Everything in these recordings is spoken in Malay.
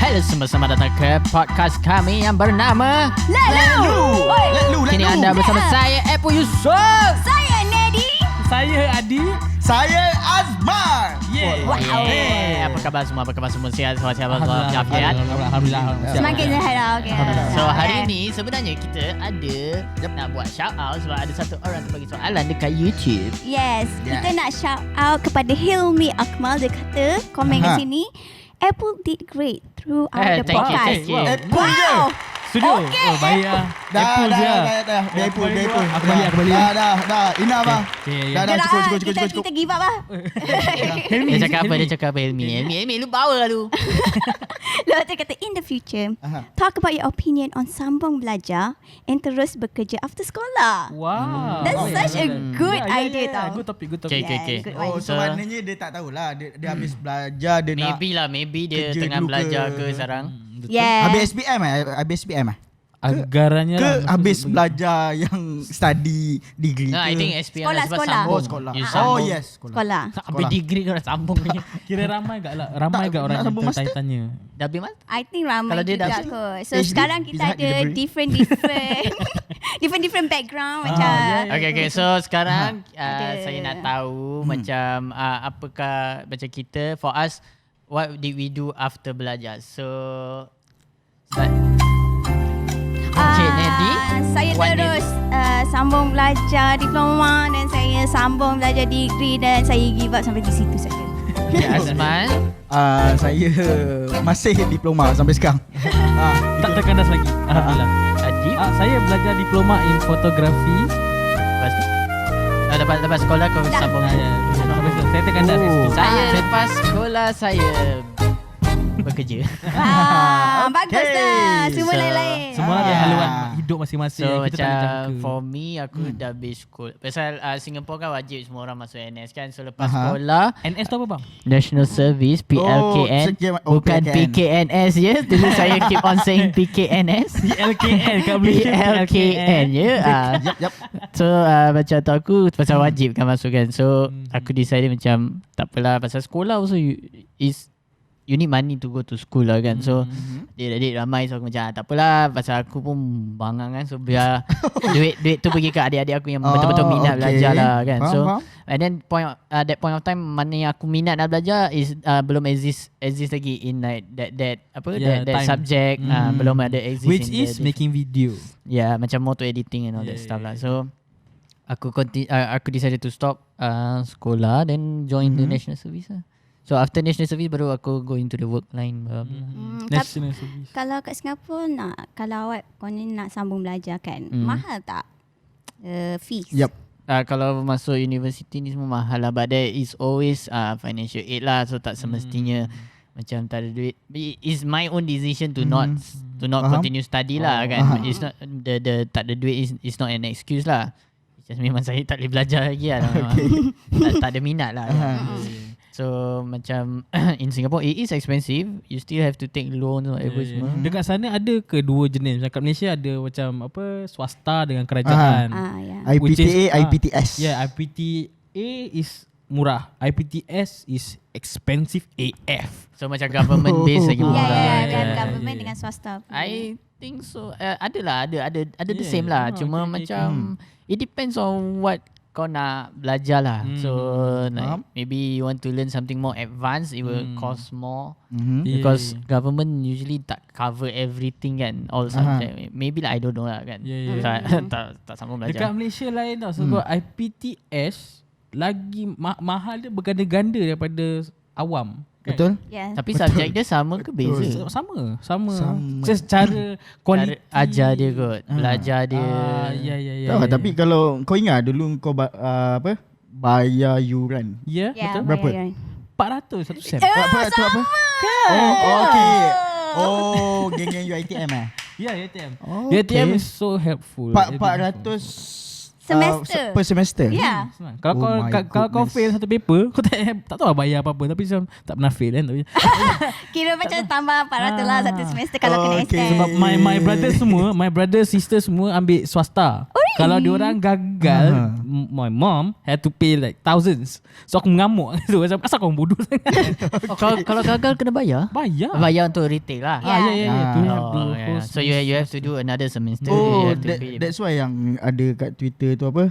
Halo semua, selamat datang ke podcast kami yang bernama Lekluuu. Kini anda bersama saya, Adib Azman. Saya Nedi. Saya Adib. Saya Azman. Apa khabar semua? Sihat, walafiat. Alhamdulillah. Semakin sehat lah. Okay. So hari ni sebenarnya kita ada nak buat shout out sebab ada satu orang tu bagi soalan dekat YouTube. Yes, kita nak shout out kepada Hilmi Akmal. Dia kata komen kat sini, Apple did great throughout the podcast. Thank you. Apple je. Studio. Okay. Oh, baik lah. Dah. Dia Apple. Aku balik. Dah. Enough lah. Dah, cukup. Kita give up lah. Dia cakap apa Hilmi lu power lu. Lepas tu kata, in the future, talk about your opinion on Sambung Belajar and terus bekerja after sekolah. Wow. That's such a good idea tau. Good topic. Okay. Good Oh, one. so maknanya dia tak tahulah. Dia habis belajar, dia nak Maybe dia kerja tengah dulu belajar ke? ke sekarang. Yeah. habis SPM Agarannya ke lah. habis belajar yang study degree No, ke? I think SPM Sekolah, sebab sekolah. sambung. Sekolah. You Oh sambung. yes, Sekolah. Habis degree kau dah sambung ni. Kira ramai gak lah. Ramai gak orang nak yang sambung master? tanya. Dah habis mal? I think ramai Kalau dia juga dah- kot. So PhD, sekarang kita Pizza Hut ada delivery. different background ya, macam Okay. So sekarang Ada. saya nak tahu macam apakah macam kita, for us, what did we do after belajar? So start. Okay, Nedi, saya what terus sambung belajar diploma dan saya sambung belajar degree dan saya give up sampai di situ saja. Okay, Azman. Saya masih diploma sampai sekarang. Tak terkandas lagi. Alhamdulillah. Adib. Saya belajar diploma in fotografi. Lepas tu lepas sekolah kau sambung. Saya terkandas. Saya lepas sekolah saya bekerja. Bagus lah. Semua So, lain-lain. Semua ada haluan hidup masing-masing So yang kita tak boleh macam jangka. for me, aku dah habis sekolah. Pasal Singapore kan wajib semua orang masuk NS kan. So lepas sekolah NS tu apa bang? National Service, PLKN, bukan PKNS je. Dulu saya keep on saying PKNS. PLKN kat Malaysia. PLKN je. Yap. So macam tu aku pasal wajib kan masuk kan. So aku decide macam tak apalah, pasal sekolah also you need money to go to school lah kan. So adik-adik ramai, so aku macam tak apalah, pasal aku pun bangang kan. So biar duit tu pergi ke adik-adik aku yang betul-betul minat belajar lah kan. Faham. And then that point of time, mana yang aku minat nak belajar is belum exist lagi in like that time. subject. Belum ada exist Which in is making video. yeah, macam motor editing and all that stuff lah. So aku decided to stop sekolah, then join the national service lah. So after national service baru aku go into the work line. National Service. Kalau kat Singapura kalau awak konon nak sambung belajar kan, mahal tak fees? Yep. Kalau masuk universiti ni semua mahal lah, but there is always financial aid lah. So tak semestinya macam tak ada duit. It's my own decision to not continue study lah kan. It's not the tak ada duit is not an excuse lah. It's just memang saya tak boleh belajar lagi lah. tak ada minat lah kan. So macam in Singapore it is expensive. You still have to take loans or whatever semua. Dekat sana ada ke dua jenis? Macam kat Malaysia ada macam apa, swasta dengan kerajaan. Ya. Which is, IPTA, IPTS. Yeah, IPTA is murah. IPTS is expensive AF. So macam government base lagi murah. Kan government dengan swasta. I think so. Ada the same lah. Cuma macam it depends on what kau nak belajar lah. So like, maybe you want to learn something more advanced, it will cost more. Because government usually tak cover everything kan, all subject. Maybe lah, I don't know lah kan. Tak sambung belajar. Dekat Malaysia lain tau. So IPTS lagi mahal dia berganda-ganda daripada awam. Betul? Yeah. Tapi subjek dia sama ke beza? Sama. Secara kualiti Ajar dia kot, belajar dia. Tak, tapi kalau kau ingat dulu kau bayar yuran. Ya, Ya, betul. Berapa? bayaran. 400 satu sen. Apa? Oh, okay. Oh, geng-geng UiTM Ya, ATM. Oh, ATM is so helpful. 400 Semester. per semester. Ya. Kalau kau fail satu paper, kau tak tahu lah bayar apa-apa, tapi macam tak pernah fail kan. Kira macam tambah 400 lah satu semester kalau kena extend. Sebab my brother sister semua ambil swasta. Oh Kalau diorang gagal, my mom had to pay like thousands. So aku mengamuk. So asal kau bodoh sangat? Kalau gagal kena bayar. Bayar untuk retail lah. Ya. So you have to do another semester. Oh, You have to pay. that's why yang ada kat Twitter tu apa,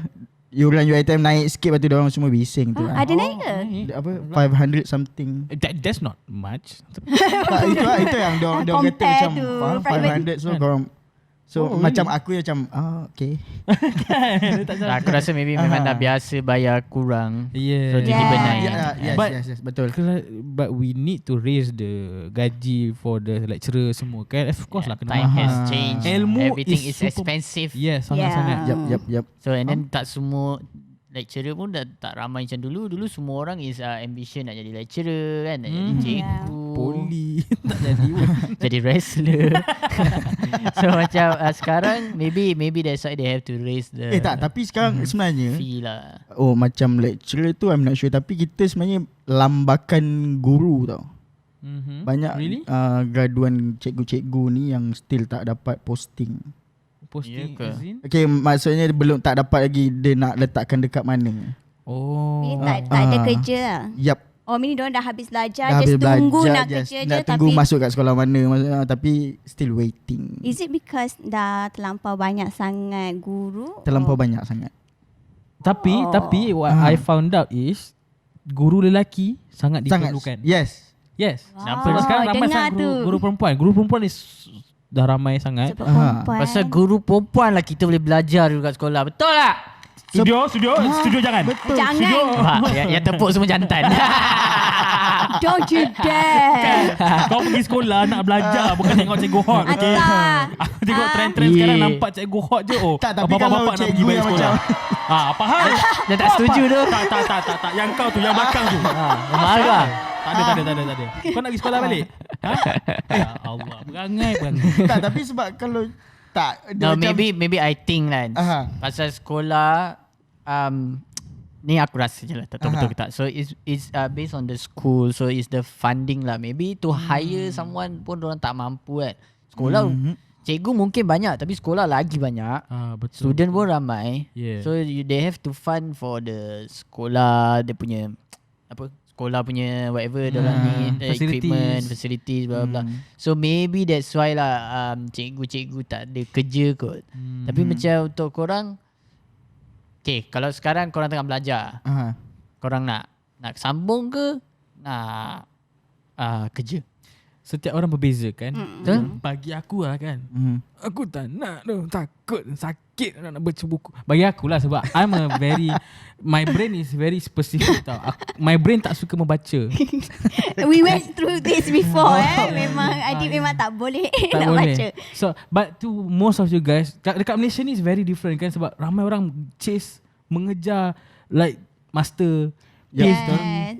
iuran UiTM naik sikit, lepas tu diorang semua bising tu. Ada naik ke? Apa 500 something. That's not much. Tak, itu yang diorang kata Compare macam to 500. So korang, macam aku macam okay. Aku rasa maybe memang dah biasa bayar kurang. Yeah. So tiba-tiba naik. Yes, betul. But we need to raise the gaji for the lecturer semua kan. Of course lah kena Time mahal. has changed. Ilmu Everything is super- expensive. Yes, sangat-sangat. Yup. So and then tak semua lecturer pun dah tak ramai macam dulu. Dulu semua orang is ambition nak jadi lecturer kan, nak jadi cikgu, Poli tak jadi pun. jadi wrestler. So macam sekarang maybe that's why they have to raise the tapi sekarang sebenarnya fee lah. macam lecturer tu I'm not sure, tapi kita sebenarnya lambakan guru tau. Banyak Really? Graduan cikgu-cikgu ni yang still tak dapat posting. Posting Ya ke? as in? Okay, maksudnya belum tak dapat lagi dia nak letakkan dekat mana. Ini tak ada kerja lah. Yup. Oh, ini diorang dah habis belajar, Dah just habis tunggu belajar, nak just kerja je. nak tunggu Tapi masuk kat sekolah mana, tapi still waiting. is it because dah terlampau banyak sangat guru? Terlampau banyak sangat. Tapi what I found out is guru lelaki sangat diperlukan. Yes. Kenapa? Sekarang ramai dengar sangat tu. guru perempuan. Guru perempuan ni dah ramai sangat. Sebab perempuan. Pasal guru perempuan lah kita boleh belajar dulu kat sekolah. Betul tak? Studio jangan. Betul. Jangan. Yang tepuk semua jantan. Don't you dare. Kau pergi sekolah nak belajar, bukan tengok cikgu hot. Okay? Aku tengok trend-trend sekarang nampak cikgu hot je. Tak, tapi kalau bapak-bapak nak pergi cikgu balik yang sekolah. Apa hal? Dia tak setuju tu. Tak. Yang kau tu, yang belakang tu. Marah. Tak ada. Kau nak pergi sekolah balik? Ya Allah, berangai. Tak, tapi sebab kalau tak No, dia macam, maybe I think lah. Pasal sekolah ni aku rasa je lah, tak tahu betul ke tak. So it's based on the school. So it's the funding lah. Maybe to hire someone pun orang tak mampu kan. Sekolah cikgu mungkin banyak, tapi sekolah lagi banyak. Betul. Student pun ramai. Yeah. So they have to fund for the sekolah, dia punya apa, sekolah punya whatever diorang need, equipment, facilities, blah blah. So maybe that's why lah cikgu-cikgu tak ada kerja kot. Tapi macam untuk korang, okay, kalau sekarang korang tengah belajar, korang nak sambung ke nak kerja? Setiap orang berbeza kan. Betul? Bagi aku lah kan, aku tak nak tu, takut sakit nak baca buku. Bagi aku lah, sebab my brain is very specific tau. My brain tak suka membaca. We went through this before. Memang Adib memang tak boleh nak baca. So but to most of you guys, dekat Malaysia ni is very different kan, sebab ramai orang mengejar like master. Yes.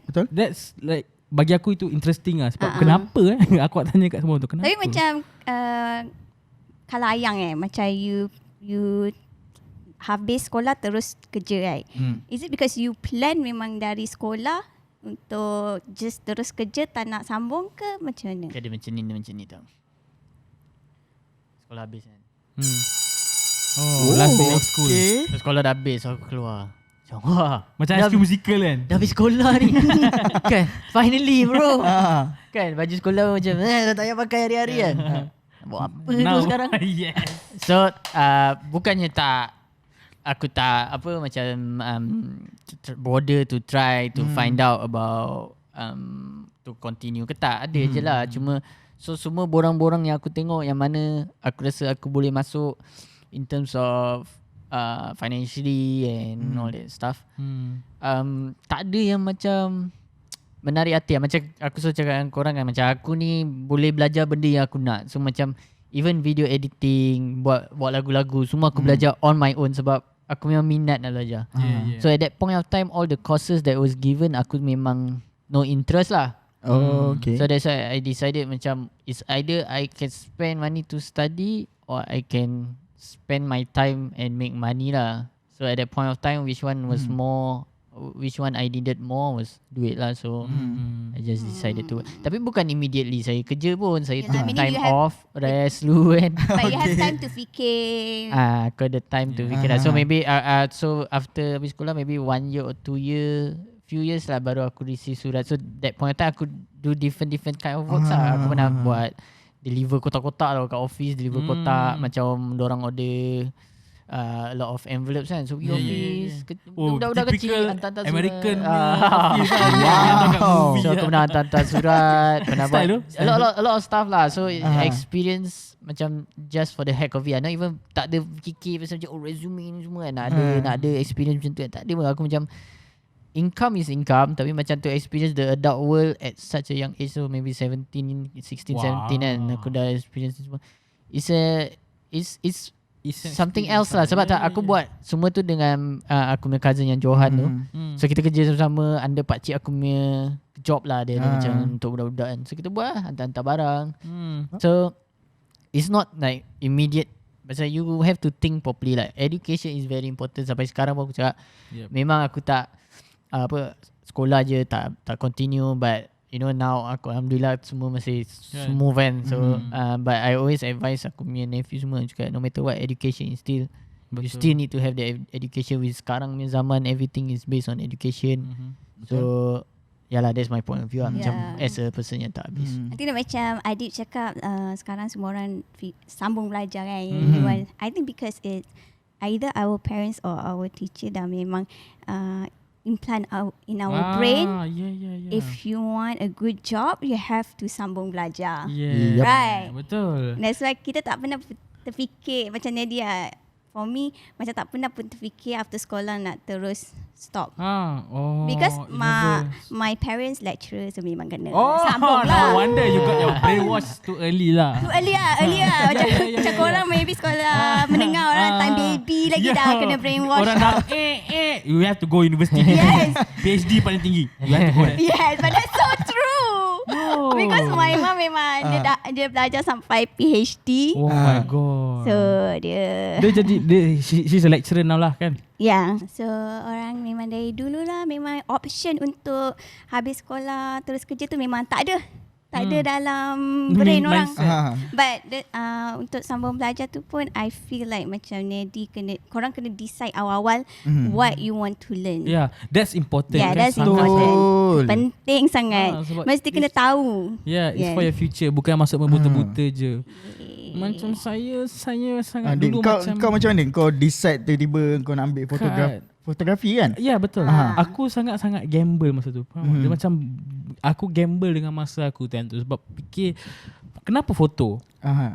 betul. That's like, bagi aku itu interesting lah. Sebab kenapa aku nak tanya kat semua tu, kenapa? Tapi macam kalau Ayang macam you habis sekolah terus kerja right? Is it because you plan memang dari sekolah untuk just terus kerja, tak nak sambung ke macam mana? Dia macam ni tau. Sekolah habis kan. Last day of school. So, sekolah dah habis, so aku keluar. Wah, Macam high school musical kan. dah habis sekolah ni. Kan, finally bro. Kan, baju sekolah macam dah tak payah pakai hari-hari kan. Buat apa tu sekarang? Yes. So bukannya aku tak apa macam bother to try to find out about to continue ke tak. Ada je lah. Cuma so semua borang-borang yang aku tengok yang mana aku rasa aku boleh masuk in terms of financially and all that stuff. Tak ada yang macam menarik hati. Macam aku selalu cakap dengan korang kan, macam aku ni boleh belajar benda yang aku nak. So macam even video editing, buat lagu-lagu, semua aku belajar on my own sebab aku memang minat nak belajar. So at that point of time, all the courses that was given, aku memang no interest lah. Okay. So that's why I decided macam it's either I can spend money to study or I can spend my time and make money lah. So at that point of time, which one was more which one I needed more was duit lah. So I just decided to. Tapi bukan immediately saya kerja pun. Saya took time off, rest dulu kan. But you have time to fikir. Aku ada time to fikir lah. So maybe so after habis sekolah maybe 1 year or 2 year, few years lah baru aku receive surat. So that point of time aku do different kind of works lah. Aku pernah buat deliver kotak-kotak lah kat office, deliver kotak macam dorang order a lot of envelopes kan. So pergi office, budak-budak kecil hantar-hantar American surat. office lah. So aku pernah hantar surat, pernah buat a lot of stuff lah. So experience macam just for the heck of it. Not even tak ada fikir pasal macam resume ni semua kan. Nak ada experience macam tu kan. Tak ada pun. Aku macam income is income, tapi macam to experience the adult world at such a young age. So maybe 17, 16, 17 kan. Aku dah experience semua. It's something else lah. Sebab aku buat semua tu dengan aku punya cousin yang Johan tu. So kita kerja sama-sama under pakcik aku punya job lah. Dia macam untuk budak-budak kan. So kita buat lah, hantar-hantar barang. So it's not like immediate. Pasal you have to think properly. Like education is very important. Sampai sekarang pun aku cakap memang aku tak sekolah je, tak continue. But you know now aku alhamdulillah semua masih smooth kan. So but I always advise aku punya nephew semua juga, no matter what education is still you still need to have the education. With sekarang punya zaman everything is based on education. So yalah, that's my point of view macam as a person yang tak habis. I think macam Adib cakap sekarang semua orang sambung belajar kan. I think because it either our parents or our teacher dah memang implant in our brain. If you want a good job, you have to sambung belajar. Right. Betul. That's why kita tak pernah terfikir macam Nadia. For me, macam tak pernah pun terfikir after sekolah nak terus stop. Because my parents lecturer, so memang kena sambung lah. No wonder you got your brainwash too early lah. Early lah. Macam korang maybe sekolah mendengar orang time baby lagi dah kena brainwash. Orang dah you have to go university. Yes. PhD paling tinggi. You have to go there. Yes, but that's so true. Because my mom memang dia belajar sampai PhD. Oh my god. So dia she's a lecturer now lah kan. So orang memang dari dulu lah memang option untuk habis sekolah terus kerja tu memang tak ada dalam brain orang. But untuk sambung belajar tu pun I feel like macam Nedi korang kena decide awal-awal what you want to learn. That's important. That's important. Penting sangat. Mesti kena tahu. It's for your future. Bukan masuk membuta-buta je. Macam saya sangat dulu kau macam mana? Kau decide tiba-tiba kau nak ambil fotografi kan? Ya betul. Aku sangat-sangat gamble masa tu. Dia macam aku gamble dengan masa aku time tu. Sebab fikir kenapa foto?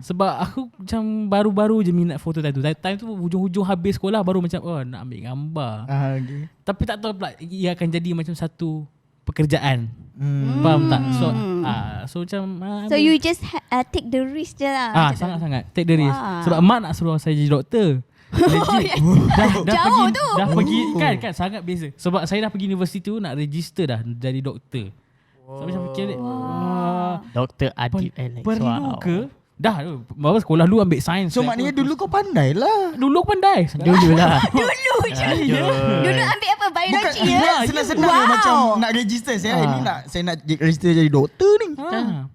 Sebab aku macam baru-baru je minat foto time tu. Time tu hujung-hujung habis sekolah baru macam nak ambil gambar. Tapi tak tahu pula ia akan jadi macam satu pekerjaan. Faham tak? So macam so you just take the risk je lah. Sangat-sangat take the risk. Sebab mak nak suruh saya jadi doktor. Legit. Dah pergi kan sangat beza. Sebab saya dah pergi universiti tu nak register dah jadi doktor. So macam fikir Dr. Adib perlu ke? Dah bawa sekolah dulu ambil sains. So maknanya dulu kau pandai lah. Dulu pandai. Dulu lah. Dulu ambil apa? Biologi ya? Senang-senang macam nak register. Saya nak register jadi doktor ni.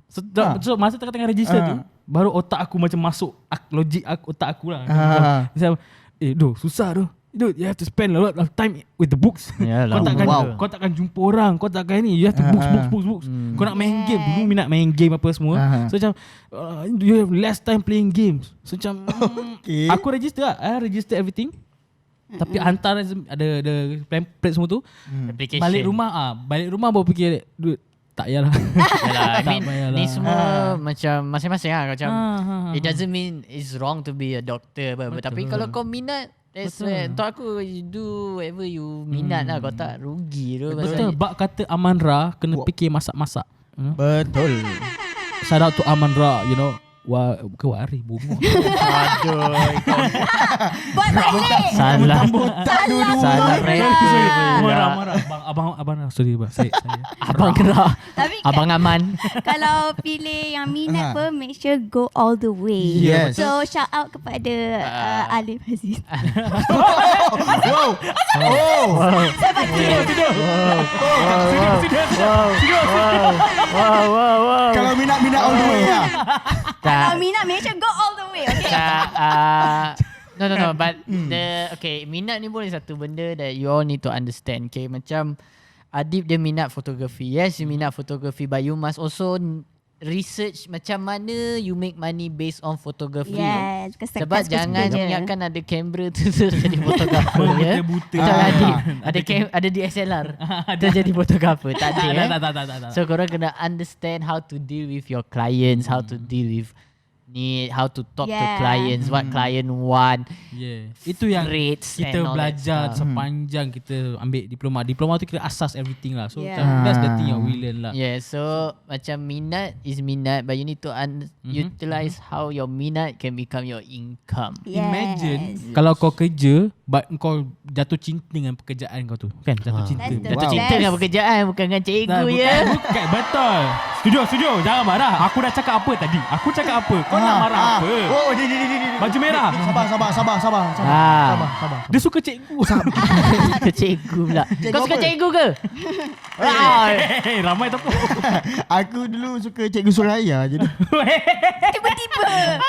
So masa tengah register tu baru otak aku macam masuk logik otak aku lah. Macam susah tu. Dude, you have to spend a lot of time with the books. Kau takkan jumpa orang, kau takkan ni. You have to books. Kau nak main game. Dulu minat main game apa semua. So macam you have less time playing games. So macam aku register lah. I register everything. Tapi hantar ada template semua tu. Balik rumah baru fikir, dude, tak payahlah. Ni semua macam masing-masing lah. Macam it doesn't mean it's wrong to be a doctor. Tapi kalau kau minat, that's why untuk aku you do whatever you minat lah. Kau tak rugi tu. Betul. Bak kata Aman Ra kena fikir masak-masak. Betul. Shout out to Aman Ra, you know. Wari bunga. Aduh. Buat balik. Salah. Salah. Marah. Abang sorry bang. Saya. Abang gerak. Tapi Abang aman. kalau pilih yang minat pun, make sure go all the way. Yes. So shout out kepada Adib Azman. Wow. Kalau minat all the way lah. Kalau minat, make sure go all the way. Okay. No. But minat ni pun satu benda that you all need to understand. Okay, macam Adib dia minat fotografi. Yes, you minat fotografi, but you must also research macam mana you make money based on photography. Yes, Sebab jangan ingatkan ada kamera tu jadi fotografer ya. Buta. Ada DSLR. Tu jadi fotografer. Tak ada. Tak. So korang kena understand how to deal with your clients, how to deal with need, how to talk to clients, what client want. Yeah. Itu yang rates kita and all belajar that sepanjang kita ambil diploma. Diploma tu kira asas everything lah. So that's the thing yang we learn lah. Yeah, so macam minat is minat, but you need to utilize how your minat can become your income. Yes. Imagine kalau kau kerja but kau jatuh cinta dengan pekerjaan kau tu. Kan jatuh cinta. Jatuh cinta dengan pekerjaan, bukan dengan cikgu ya. Bukan, betul. Setuju. Jangan marah. Aku dah cakap apa tadi? Aku cakap apa? Kau nak marah apa? Oh, dia. Baju merah. Sabar. Dia suka cikgu. Ke cikgu pula. Kau suka apa? cikgu ke? Ramai tu. Aku dulu suka cikgu Suraya jadi. Tiba-tiba.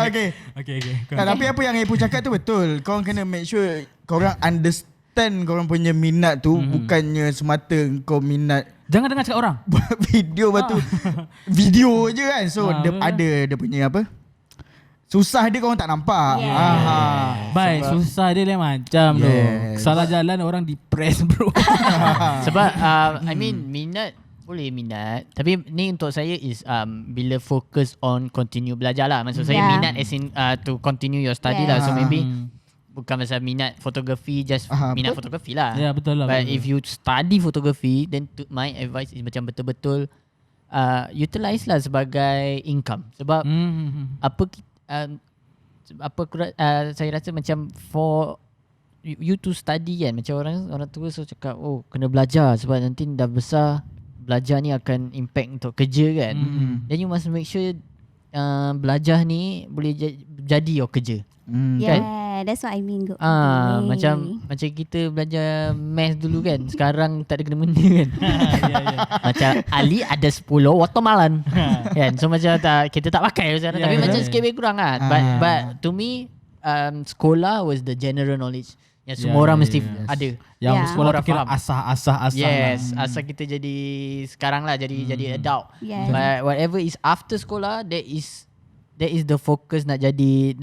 Okay. Tapi apa yang Ibu cakap tu betul. Korang kena make sure korang understand korang punya minat tu. Bukannya semata kau minat Jangan dengar cakap orang. buat video batu video je kan. So dia punya apa, susah dia korang tak nampak. Baik, susah dia lain macam tu. Salah jalan orang depress bro. Sebab I mean minat boleh minat, tapi ni untuk saya is bila fokus on continue belajar lah. Maksud saya minat as in to continue your study lah. So maybe bukan pasal minat fotografi, just minat fotografi lah. Ya, betul lah. But if you study photography, then my advice is macam betul-betul utilize lah sebagai income. Sebab saya rasa macam for you to study kan, macam orang tua so cakap kena belajar sebab nanti dah besar belajar ni akan impact untuk kerja kan. Then you must make sure belajar ni boleh jadi your kerja. Yeah, that's what I mean. Macam kita belajar math dulu kan. Sekarang tak ada kena-mena kan. Macam Ali ada 10 watermelon kan. So macam kita tak pakai sekarang. Tapi macam sikit lebih kurang lah. But to me sekolah was the general knowledge yang semua orang mesti ada. Yang sekolah tu kira asah. Yes, asal kita jadi sekarang lah, jadi adult. But whatever is after sekolah, that is the focus nak jadi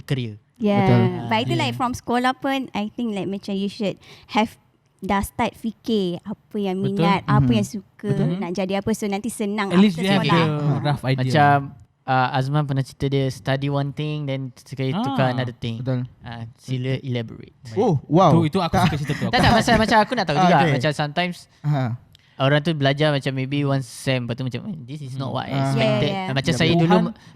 career. Betul. But itu like from sekolah pun, I think like macam you should have dah start fikir apa yang minat, apa yang suka, nak jadi apa, so nanti senang at least after you have sekolah. the rough idea. Macam Azman pernah cerita dia study one thing then sekali tukar another thing. Betul. Sila elaborate. Oh, wow. Itu aku suka cerita tu. Tak macam aku nak tahu juga. Okay. Macam sometimes orang tu belajar macam maybe one sem, lepas tu macam this is not what I expected. Macam saya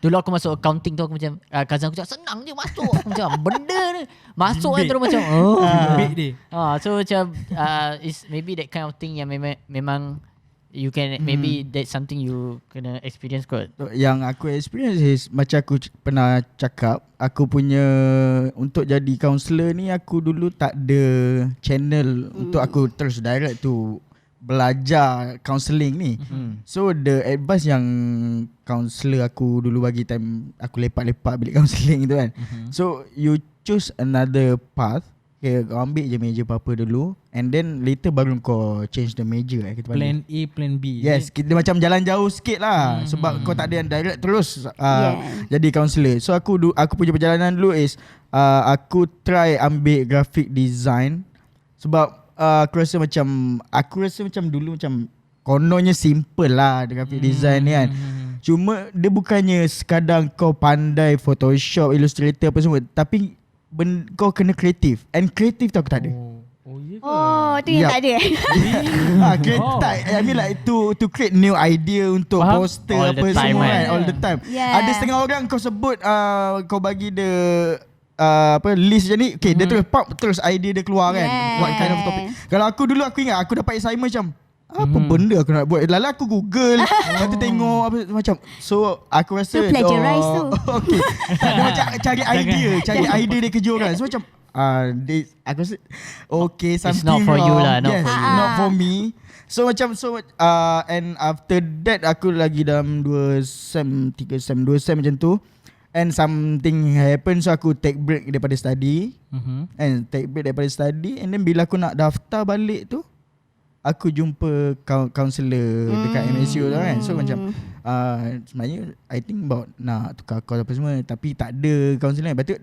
dulu aku masuk accounting tu, aku macam cousin aku cakap senang je masuk. Aku macam benda ni masuk kan terus macam big dia. So macam is maybe that kind of thing yang memang you can maybe that's something you kena experience kot. Yang aku experience is macam aku pernah cakap, aku punya untuk jadi counsellor ni aku dulu tak ada channel untuk aku terus direct tu belajar counselling ni. So the advice yang counsellor aku dulu bagi time aku lepak-lepak bilik counselling tu kan. So you choose another path. Okay, kau ambil je major apa-apa dulu, and then later baru kau change the major. Kita Plan A, Plan B. Yes, kita macam jalan jauh sikit lah. Sebab kau tak ada yang direct terus jadi counsellor. So aku punya perjalanan dulu is aku try ambil graphic design. Sebab aku rasa macam dulu macam kononnya simple lah graphic design ni kan. Cuma dia bukannya sekadar kau pandai Photoshop, Illustrator apa semua, tapi kau kena kreatif. And kreatif tu aku tak ada. Oh ya. Oh, tu yang Yup. tak ada. Create I mean like to create new idea untuk poster All apa the time, semua kan? kan. All the time. Yeah. Ada setengah orang kau sebut kau bagi dia apa list je ni. Okay, dia terus idea dia keluar kan. Yes. What kind of topic. Kalau aku dulu aku ingat aku dapat assignment macam apa benda aku nak buat. Lala aku Google, lepas tu tengok apa macam. So aku rasa Tu plagiarize tu. Okay. Dia macam cari idea dia kerja orang. So macam aku rasa okay, something It's not for wrong. you lah, not Yes, for you. not for me. So macam and after that aku lagi dalam 2 sem macam tu. And something happen, so aku take break daripada study. And then bila aku nak daftar balik tu, aku jumpa counselor dekat MSU tu kan. So macam sebenarnya I think about nak tukar course apa semua, tapi tak ada counselor. Lepas tu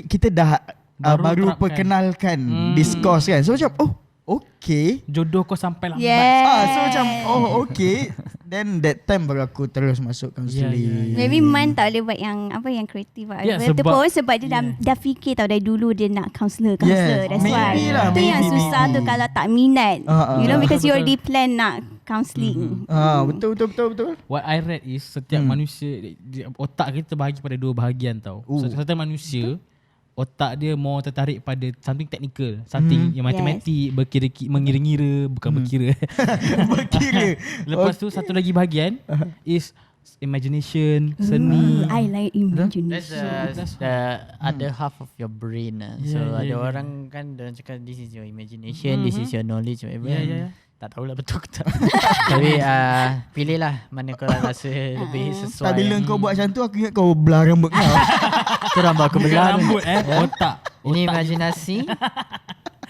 kita dah baru perkenalkan this course kan. So macam okay, Jodoh kau sampai lambat. so macam okay. Then that time baru aku terus masuk counselling. Maybe Man tak boleh buat yang apa yang kreatif lah. Yeah, sebab dia dah fikir tau dari dulu dia nak counselor. Yes, That's why. maybe lah, Itu yang maybe. susah tu kalau tak minat. You know, because you Betul. already plan nak counselling. Betul. What I read is setiap manusia, otak kita terbahagi pada 2 bahagian tau. Setiap manusia otak dia more tertarik pada something technical, something yang matematik, mengira-ngira, bukan berkira. Berkira. Lepas tu satu lagi bahagian is imagination, seni. I like imagination. That's the other half of your brain lah. So Yeah, ada yeah. orang kan dia cakap this is your imagination, this is your knowledge, whatever. Yeah. Tak tahulah betul ke tak. Tapi pilihlah mana korang rasa lebih sesuai. Tak, bila kau buat macam tu aku ingat kau belah rambut kau. Tu rambut aku Bukan belah. rambut otak. Ini imajinasi.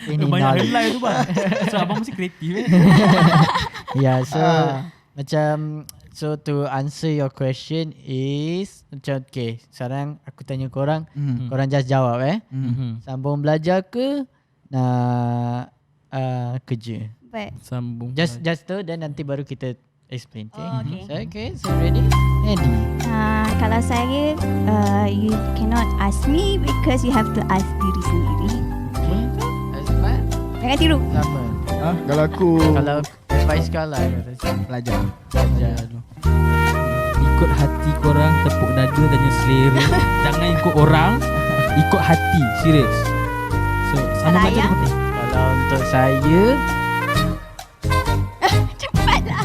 Ini Banyak knowledge. helai tu bang. So abang mesti kreatif Yeah, so macam so to answer your question is macam okay, sekarang aku tanya korang, korang just jawab sambung belajar ke nak kerja? But Sambung. Just tu, then nanti baru kita explain. okay. So ready? Ready. Kalau saya, you cannot ask me because you have to ask diri sendiri. Azman? Jangan tiru. Sama. Kalau aku Kalau advice kau lah. belajar. Ikut hati korang, tepuk dada, tanya selera. Jangan ikut orang, ikut hati. Serius. So sambung belajar tu penting. Kalau untuk saya, Cepatlah.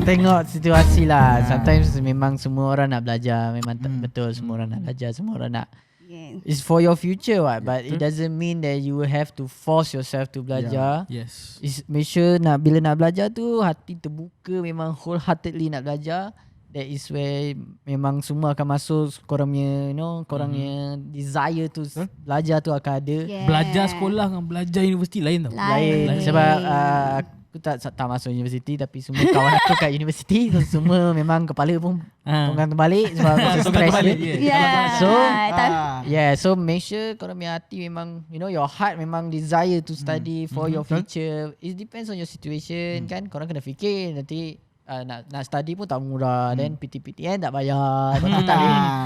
tengok situasi lah. Sometimes memang semua orang nak belajar. Memang betul semua orang nak belajar. Semua orang nak. Yeah. It's for your future what. But it doesn't mean that you will have to force yourself to belajar. Yes. Make sure bila nak belajar tu hati terbuka, memang wholeheartedly nak belajar. That is where memang semua akan masuk. Korang punya korang punya desire tu belajar tu akan ada. Yeah. Belajar sekolah dengan belajar universiti lain tau. Lain. Sebab aku tak masuk universiti, tapi semua kawan aku kat universiti, so semua memang kepala pun tonggang terbalik sebab aku stress terbalik, dia. Yeah. So Yeah. so make sure korang punya hati memang your heart memang desire to study for your future. It depends on your situation kan. Korang kena fikir nanti nak study pun tak murah, then PTPTN tak bayar, tak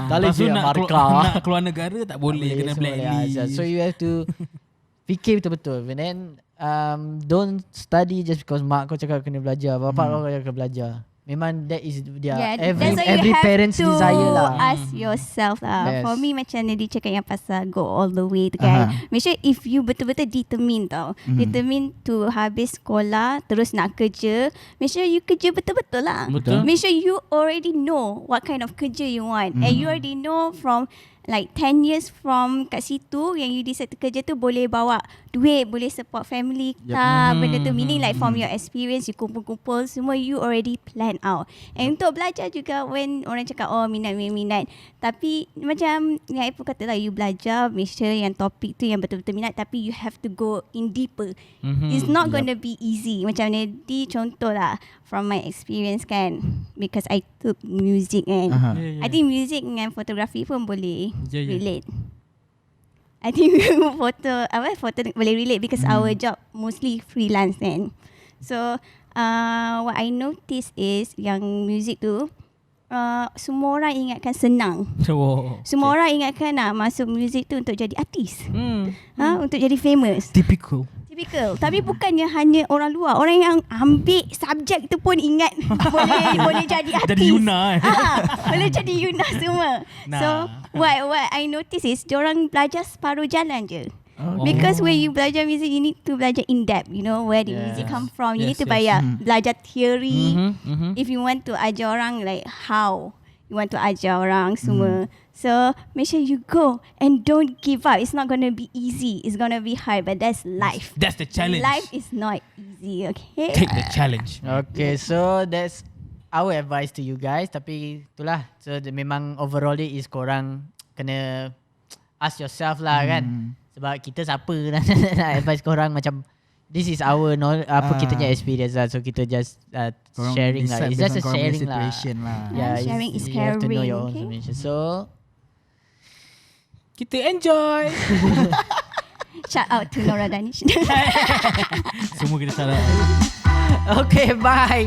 boleh Lepas tu bayar nak markah. nak keluar negara tak boleh, kena blacklist. So you have to fikir betul-betul. And then don't study just because mak kau cakap kena belajar, bapak kau cakap kena belajar. Memang that is dia every parents desire lah. Ask yourself lah. Yes. For me macam Nadi cakap yang pasal go all the way tu kan. Make sure if you betul-betul determined tau. Determined to habis sekolah terus nak kerja. Make sure you kerja betul-betul lah. Betul. Make sure you already know what kind of kerja you want. And you already know from like 10 years from kat situ yang you decide to kerja tu boleh bawa duit, boleh support family kita, benda tu. Meaning like from your experience, you kumpul-kumpul semua, you already plan out. And untuk belajar juga, when orang cakap minat, tapi macam yang Ibu kata lah, you belajar, make sure yang topik tu yang betul-betul minat, tapi you have to go in deeper. It's not gonna be easy. Macam Nadi contoh lah, from my experience kan, because I took music kan. I think music dengan fotografi pun boleh relate. I think foto boleh relate because our job mostly freelance kan. So what I notice is yang music tu semua orang ingatkan senang. Semua orang ingatkan nak masuk music tu untuk jadi artis. Untuk jadi famous. Typical. Typical. Tapi bukannya hanya orang luar, orang yang ambil subjek tu pun ingat boleh jadi artis. Jadi Yuna boleh jadi Yuna semua. Nah. So what I notice is diorang belajar separuh jalan je. Because when you belajar music, you need to belajar in depth. You know where the music come from. You need to belajar theory. If you want to ajar orang like how you want to ajar orang semua. So make sure you go and don't give up. It's not gonna be easy. It's gonna be hard, but that's life. That's the challenge. Life is not easy. Okay. Take the challenge. Okay, so that's our advice to you guys. Tapi itulah. So memang overall is korang kena ask yourself lah kan. Sebab kita siapa nak advice korang macam this is our kita punya experience lah. So kita just sharing lah. It's just a sharing lah. Sharing is you have to know caring. your own Okay. information. So Kita enjoy. Shout out to Nora Danish. Semua kita salah. okay, bye.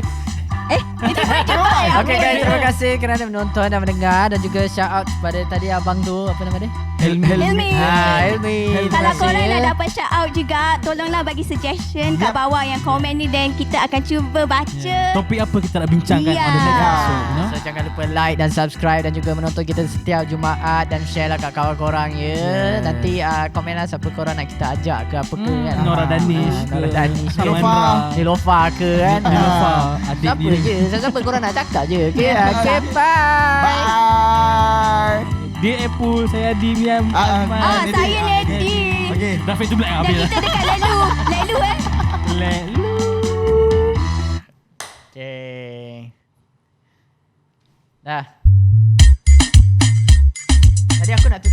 Okay guys, terima kasih kerana menonton dan mendengar. Dan juga shout out kepada tadi abang tu, apa nama dia? Helmi. Helmi. Kalau korang nak dapat shout out juga, tolonglah bagi suggestion kat bawah yang komen ni, dan kita akan cuba baca. Topik apa kita nak bincangkan on the next episode, you know? So jangan lupa like dan subscribe dan juga menonton kita setiap Jumaat, dan share lah kat kawan korang ya. Nanti komen lah siapa korang nak kita ajak ke apa ke kan. Nora Danish Nora Danish ke, Nilofa ke kan. Nilofa Adib Siapa dia. je, siapa korang nak cakap je. Okay, bye. Dia Apple, saya Adib Azman. Saya Lady. Okay. Rafiq tu black Dan habis. kita dekat Lekluuu Lekluuu. Okay. Dah. Tadi aku nak tutup